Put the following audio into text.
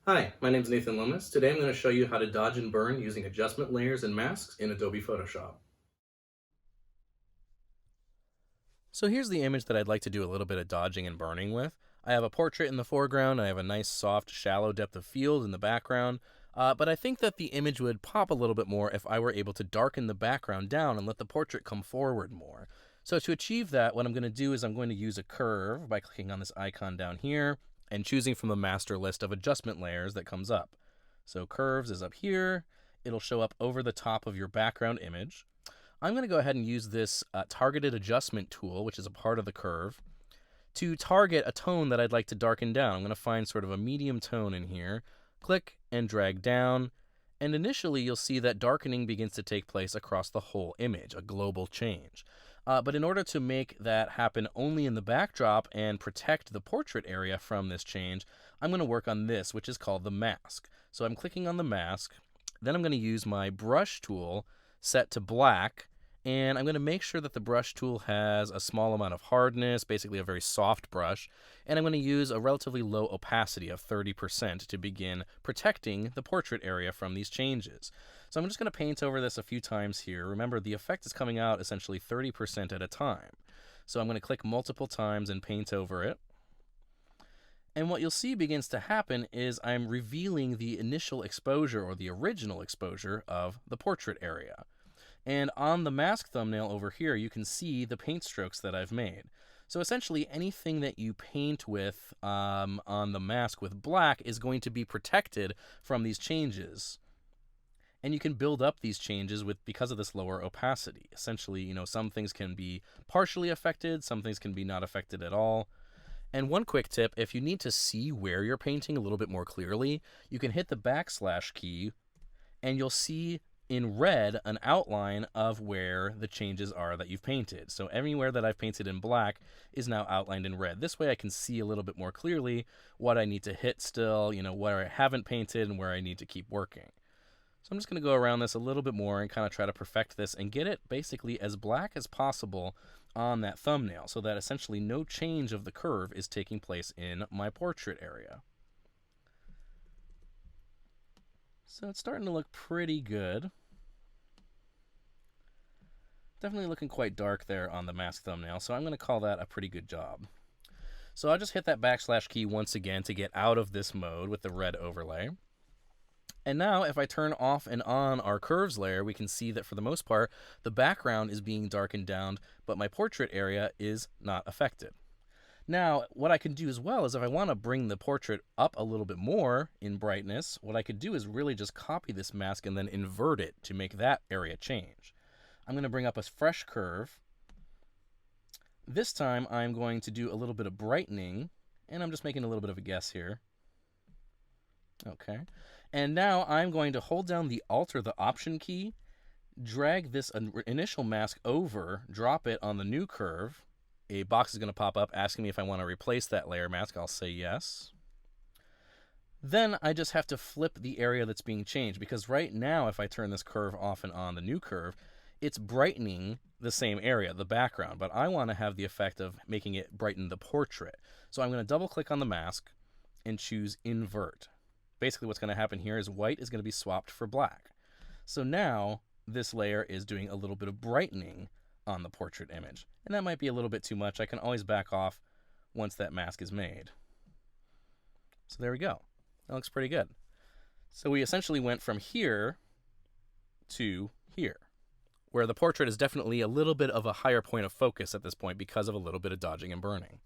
Hi, my name is Nathan Lomas. Today I'm going to show you how to dodge and burn using adjustment layers and masks in Adobe Photoshop. So here's the image that I'd like to do a little bit of dodging and burning with. I have a portrait in the foreground, I have a nice soft shallow depth of field in the background, but I think that the image would pop a little bit more if I were able to darken the background down and let the portrait come forward more. So to achieve that, what I'm going to do is I'm going to use a curve by clicking on this icon down here and choosing from the master list of adjustment layers that comes up. So curves is up here, it'll show up over the top of your background image. I'm going to go ahead and use this targeted adjustment tool, which is a part of the curve, to target a tone that I'd like to darken down. I'm going to find sort of a medium tone in here, click and drag down, and initially you'll see that darkening begins to take place across the whole image, a global change. But in order to make that happen only in the backdrop and protect the portrait area from this change, I'm going to work on this, which is called the mask. So I'm clicking on the mask, then I'm going to use my brush tool set to black, and I'm going to make sure that the brush tool has a small amount of hardness, basically a very soft brush, and I'm going to use a relatively low opacity of 30% to begin protecting the portrait area from these changes. So I'm just going to paint over this a few times here. Remember, the effect is coming out essentially 30% at a time. So I'm going to click multiple times and paint over it. And what you'll see begins to happen is I'm revealing the initial exposure or the original exposure of the portrait area. And on the mask thumbnail over here, you can see the paint strokes that I've made. So essentially anything that you paint with on the mask with black is going to be protected from these changes. And you can build up these changes because of this lower opacity. Essentially, some things can be partially affected, some things can be not affected at all. And one quick tip, if you need to see where you're painting a little bit more clearly, you can hit the backslash key and you'll see in red an outline of where the changes are that you've painted. So anywhere that I've painted in black is now outlined in red. This way I can see a little bit more clearly what I need to hit still, where I haven't painted and where I need to keep working. So I'm just going to go around this a little bit more and kind of try to perfect this and get it basically as black as possible on that thumbnail so that essentially no change of the curve is taking place in my portrait area. So it's starting to look pretty good. Definitely looking quite dark there on the mask thumbnail, so I'm going to call that a pretty good job. So I'll just hit that backslash key once again to get out of this mode with the red overlay. And now if I turn off and on our curves layer, we can see that for the most part, the background is being darkened down, but my portrait area is not affected. Now, what I can do as well is if I want to bring the portrait up a little bit more in brightness, what I could do is really just copy this mask and then invert it to make that area change. I'm going to bring up a fresh curve. This time I'm going to do a little bit of brightening, and I'm just making a little bit of a guess here. Okay. And now I'm going to hold down the Alt or the Option key, drag this initial mask over, drop it on the new curve. A box is going to pop up asking me if I want to replace that layer mask. I'll say yes. Then I just have to flip the area that's being changed, because right now if I turn this curve off and on, the new curve, it's brightening the same area, the background, but I want to have the effect of making it brighten the portrait. So I'm going to double click on the mask and choose invert. Basically what's going to happen here is white is going to be swapped for black. So now this layer is doing a little bit of brightening on the portrait image. And that might be a little bit too much. I can always back off once that mask is made. So there we go. That looks pretty good. So we essentially went from here to here, where the portrait is definitely a little bit of a higher point of focus at this point because of a little bit of dodging and burning.